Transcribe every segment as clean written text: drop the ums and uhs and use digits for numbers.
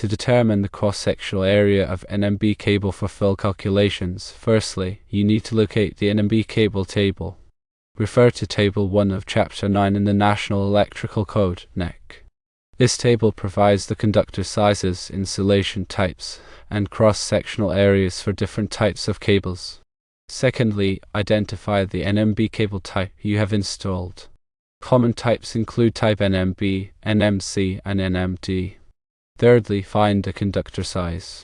To determine the cross-sectional area of NMB cable for full calculations, firstly, you need to locate the NMB cable table. Refer to Table 1 of Chapter 9 in the National Electrical Code, NEC. This table provides the conductor sizes, insulation types, and cross-sectional areas for different types of cables. Secondly, identify the NMB cable type you have installed. Common types include type NMB, NMC, and NMD. Thirdly, find the conductor size.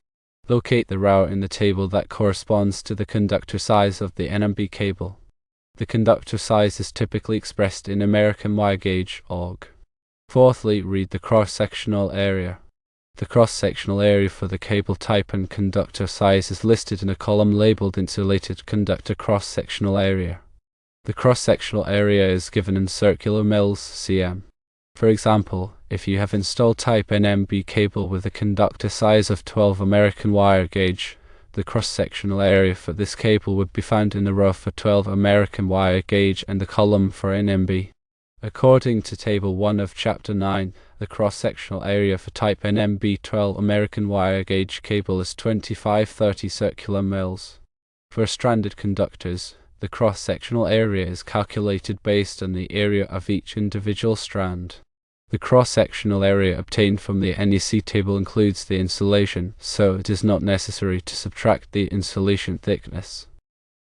Locate the route in the table that corresponds to the conductor size of the NMB cable. The conductor size is typically expressed in American wire gauge, AUG. Fourthly, read the cross-sectional area. The cross-sectional area for the cable type and conductor size is listed in a column labeled Insulated Conductor Cross-Sectional Area. The cross-sectional area is given in circular mils cm. For example, if you have installed type NMB cable with a conductor size of 12 American wire gauge, the cross-sectional area for this cable would be found in the row for 12 American wire gauge and the column for NMB. According to Table 1 of Chapter 9, the cross-sectional area for type NMB 12 American wire gauge cable is 2530 circular mils. For stranded conductors, the cross-sectional area is calculated based on the area of each individual strand. The cross-sectional area obtained from the NEC table includes the insulation, so it is not necessary to subtract the insulation thickness.